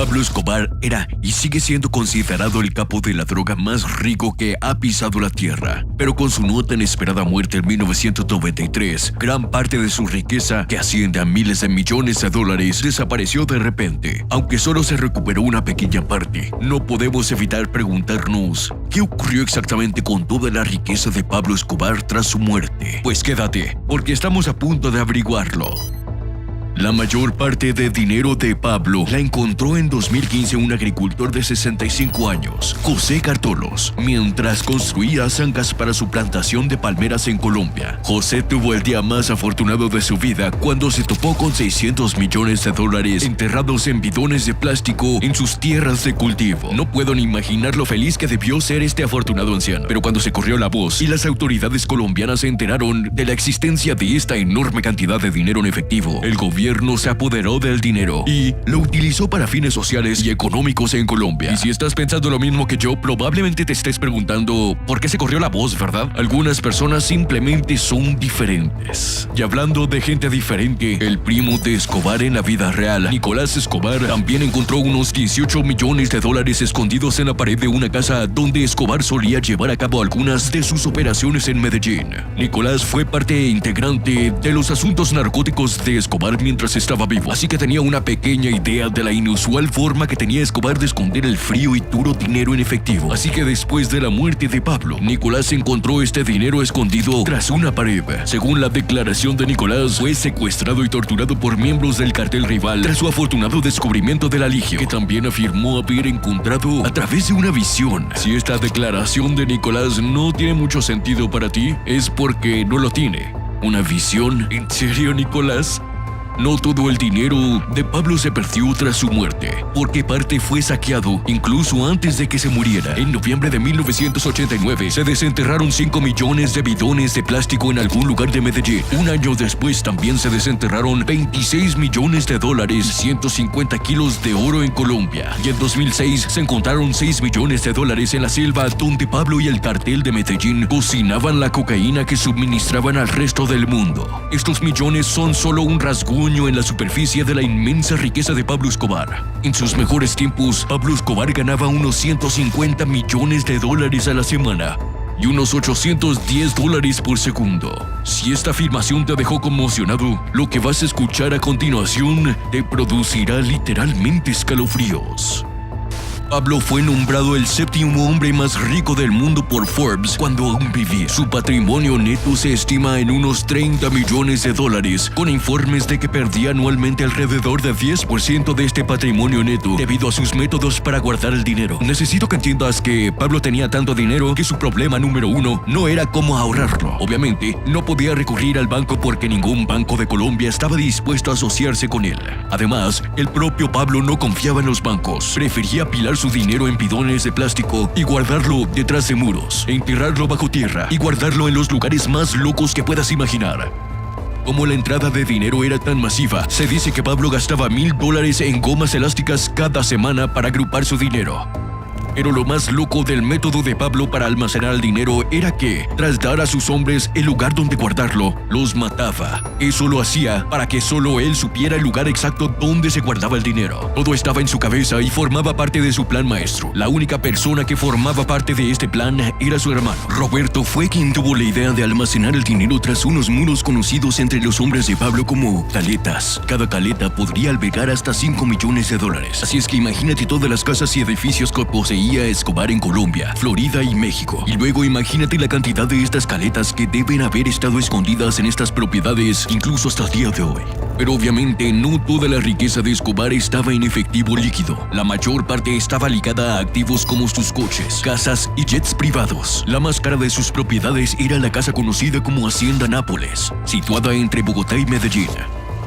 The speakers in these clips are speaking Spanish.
Pablo Escobar era y sigue siendo considerado el capo de la droga más rico que ha pisado la tierra. Pero con su no tan esperada muerte en 1993, gran parte de su riqueza, que asciende a miles de millones de dólares, desapareció de repente. Aunque solo se recuperó una pequeña parte, no podemos evitar preguntarnos ¿qué ocurrió exactamente con toda la riqueza de Pablo Escobar tras su muerte? Pues quédate, porque estamos a punto de averiguarlo. La mayor parte de dinero de Pablo la encontró en 2015 un agricultor de 65 años, José Cartolos, mientras construía zancas para su plantación de palmeras en Colombia. José tuvo el día más afortunado de su vida cuando se topó con 600 millones de dólares enterrados en bidones de plástico en sus tierras de cultivo. No puedo ni imaginar lo feliz que debió ser este afortunado anciano, pero cuando se corrió la voz y las autoridades colombianas se enteraron de la existencia de esta enorme cantidad de dinero en efectivo, el gobierno se apoderó del dinero y lo utilizó para fines sociales y económicos en Colombia. Y si estás pensando lo mismo que yo, probablemente te estés preguntando ¿por qué se corrió la voz, verdad? Algunas personas simplemente son diferentes. Y hablando de gente diferente, el primo de Escobar en la vida real, Nicolás Escobar, también encontró unos 18 millones de dólares escondidos en la pared de una casa donde Escobar solía llevar a cabo algunas de sus operaciones en Medellín. Nicolás fue parte integrante de los asuntos narcóticos de Escobar mientras estaba vivo, así que tenía una pequeña idea de la inusual forma que tenía Escobar de esconder el frío y duro dinero en efectivo. Así que después de la muerte de Pablo, Nicolás encontró este dinero escondido tras una pared. Según la declaración de Nicolás, fue secuestrado y torturado por miembros del cartel rival tras su afortunado descubrimiento del aligio, que también afirmó haber encontrado a través de una visión. Si esta declaración de Nicolás no tiene mucho sentido para ti, es porque no lo tiene. ¿Una visión? ¿En serio, Nicolás? No todo el dinero de Pablo se perdió tras su muerte, porque parte fue saqueado incluso antes de que se muriera. En noviembre de 1989 se desenterraron 5 millones de bidones de plástico en algún lugar de Medellín. Un año después también se desenterraron 26 millones de dólares y 150 kilos de oro en Colombia. Y en 2006 se encontraron 6 millones de dólares en la selva donde Pablo y el cartel de Medellín cocinaban la cocaína que suministraban al resto del mundo. Estos millones son solo un rasguño en la superficie de la inmensa riqueza de Pablo Escobar. En sus mejores tiempos, Pablo Escobar ganaba unos 150 millones de dólares a la semana y unos 810 dólares por segundo. Si esta afirmación te dejó conmocionado, lo que vas a escuchar a continuación te producirá literalmente escalofríos. Pablo fue nombrado el 7º hombre más rico del mundo por Forbes cuando aún vivía. Su patrimonio neto se estima en unos 30 millones de dólares, con informes de que perdía anualmente alrededor de 10% de este patrimonio neto debido a sus métodos para guardar el dinero. Necesito que entiendas que Pablo tenía tanto dinero que su problema número uno no era cómo ahorrarlo. Obviamente, no podía recurrir al banco porque ningún banco de Colombia estaba dispuesto a asociarse con él. Además, el propio Pablo no confiaba en los bancos. Prefería apilar su dinero en bidones de plástico y guardarlo detrás de muros, enterrarlo bajo tierra y guardarlo en los lugares más locos que puedas imaginar. Como la entrada de dinero era tan masiva, se dice que Pablo gastaba $1000 en gomas elásticas cada semana para agrupar su dinero. Pero lo más loco del método de Pablo para almacenar el dinero era que, tras dar a sus hombres el lugar donde guardarlo, los mataba. Eso lo hacía para que solo él supiera el lugar exacto donde se guardaba el dinero. Todo estaba en su cabeza y formaba parte de su plan maestro. La única persona que formaba parte de este plan era su hermano. Roberto fue quien tuvo la idea de almacenar el dinero tras unos muros conocidos entre los hombres de Pablo como caletas. Cada caleta podría albergar hasta 5 millones de dólares. Así es que imagínate todas las casas y edificios que poseía Escobar en Colombia, Florida y México. Y luego imagínate la cantidad de estas caletas que deben haber estado escondidas en estas propiedades incluso hasta el día de hoy. Pero obviamente no toda la riqueza de Escobar estaba en efectivo líquido. La mayor parte estaba ligada a activos como sus coches, casas y jets privados. La más cara de sus propiedades era la casa conocida como Hacienda Nápoles, situada entre Bogotá y Medellín.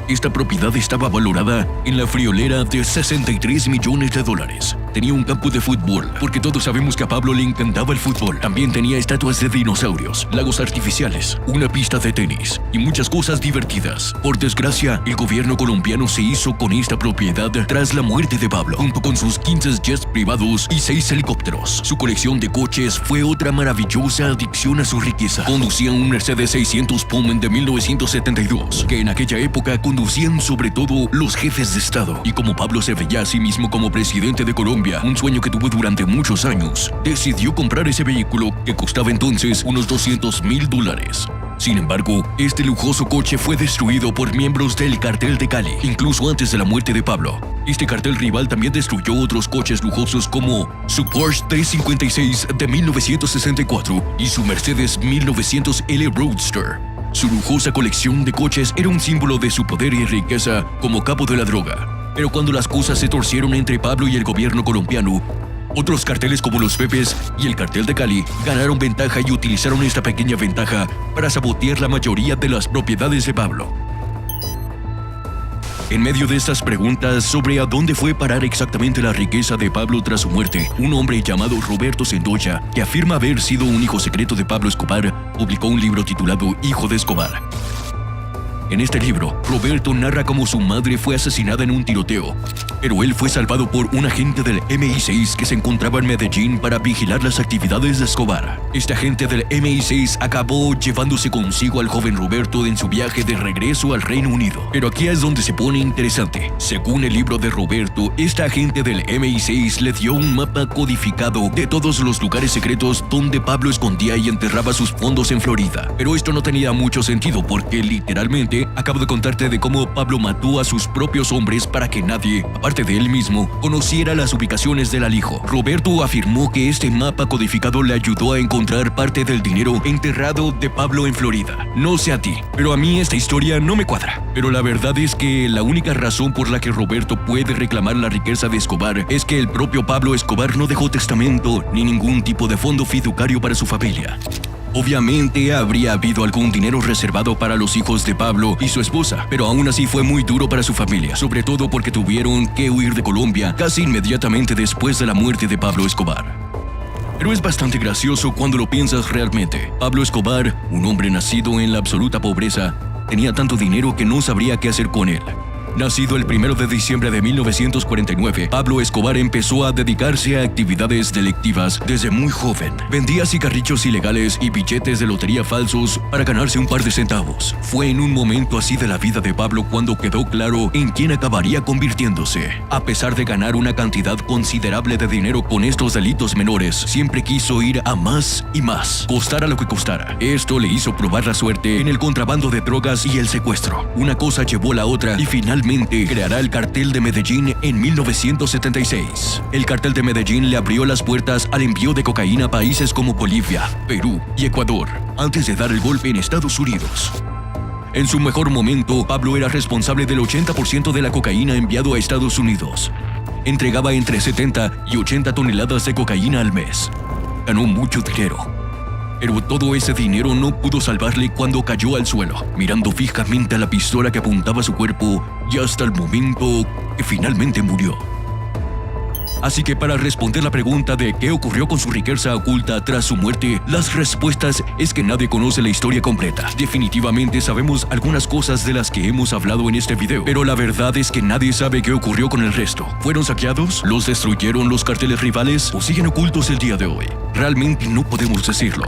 Esta propiedad estaba valorada en la friolera de 63 millones de dólares. Tenía un campo de fútbol, porque todos sabemos que a Pablo le encantaba el fútbol. También tenía estatuas de dinosaurios, lagos artificiales, una pista de tenis y muchas cosas divertidas. Por desgracia, el gobierno colombiano se hizo con esta propiedad tras la muerte de Pablo, junto con sus 15 jets privados y 6 helicópteros. Su colección de coches fue otra maravillosa adicción a su riqueza. Conducía un Mercedes 600 Pullman de 1972, que en aquella época conducían sobre todo los jefes de Estado. Y como Pablo se veía a sí mismo como presidente de Colombia, un sueño que tuvo durante muchos años, decidió comprar ese vehículo que costaba entonces unos $200,000. Sin embargo, este lujoso coche fue destruido por miembros del cartel de Cali, incluso antes de la muerte de Pablo. Este cartel rival también destruyó otros coches lujosos como su Porsche 356 de 1964 y su Mercedes 1900L Roadster. Su lujosa colección de coches era un símbolo de su poder y riqueza como capo de la droga. Pero cuando las cosas se torcieron entre Pablo y el gobierno colombiano, otros carteles como los Pepes y el cartel de Cali ganaron ventaja y utilizaron esta pequeña ventaja para sabotear la mayoría de las propiedades de Pablo. En medio de estas preguntas sobre a dónde fue parar exactamente la riqueza de Pablo tras su muerte, un hombre llamado Roberto Sendoya, que afirma haber sido un hijo secreto de Pablo Escobar, publicó un libro titulado Hijo de Escobar. En este libro, Roberto narra cómo su madre fue asesinada en un tiroteo, pero él fue salvado por un agente del MI6 que se encontraba en Medellín para vigilar las actividades de Escobar. Este agente del MI6 acabó llevándose consigo al joven Roberto en su viaje de regreso al Reino Unido. Pero aquí es donde se pone interesante. Según el libro de Roberto, este agente del MI6 le dio un mapa codificado de todos los lugares secretos donde Pablo escondía y enterraba sus fondos en Florida. Pero esto no tenía mucho sentido porque literalmente acabo de contarte de cómo Pablo mató a sus propios hombres para que nadie, aparte de él mismo, conociera las ubicaciones del alijo. Roberto afirmó que este mapa codificado le ayudó a encontrar parte del dinero enterrado de Pablo en Florida. No sé a ti, pero a mí esta historia no me cuadra. Pero la verdad es que la única razón por la que Roberto puede reclamar la riqueza de Escobar es que el propio Pablo Escobar no dejó testamento ni ningún tipo de fondo fiduciario para su familia. Obviamente habría habido algún dinero reservado para los hijos de Pablo y su esposa, pero aún así fue muy duro para su familia, sobre todo porque tuvieron que huir de Colombia casi inmediatamente después de la muerte de Pablo Escobar. Pero es bastante gracioso cuando lo piensas realmente. Pablo Escobar, un hombre nacido en la absoluta pobreza, tenía tanto dinero que no sabría qué hacer con él. Nacido el 1 de diciembre de 1949, Pablo Escobar empezó a dedicarse a actividades delictivas desde muy joven. Vendía cigarrillos ilegales y billetes de lotería falsos para ganarse un par de centavos. Fue en un momento así de la vida de Pablo cuando quedó claro en quién acabaría convirtiéndose. A pesar de ganar una cantidad considerable de dinero con estos delitos menores, siempre quiso ir a más y más, costara lo que costara. Esto le hizo probar la suerte en el contrabando de drogas y el secuestro. Una cosa llevó a la otra y finalmente creará el cartel de Medellín en 1976. El cartel de Medellín le abrió las puertas al envío de cocaína a países como Bolivia, Perú y Ecuador, antes de dar el golpe en Estados Unidos. En su mejor momento, Pablo era responsable del 80% de la cocaína enviado a Estados Unidos. Entregaba entre 70 y 80 toneladas de cocaína al mes. Ganó mucho dinero. Pero todo ese dinero no pudo salvarle cuando cayó al suelo, mirando fijamente a la pistola que apuntaba a su cuerpo y hasta el momento que finalmente murió. Así que para responder la pregunta de qué ocurrió con su riqueza oculta tras su muerte, las respuestas es que nadie conoce la historia completa. Definitivamente sabemos algunas cosas de las que hemos hablado en este video, pero la verdad es que nadie sabe qué ocurrió con el resto. ¿Fueron saqueados? ¿Los destruyeron los carteles rivales? ¿O siguen ocultos el día de hoy? Realmente no podemos decirlo.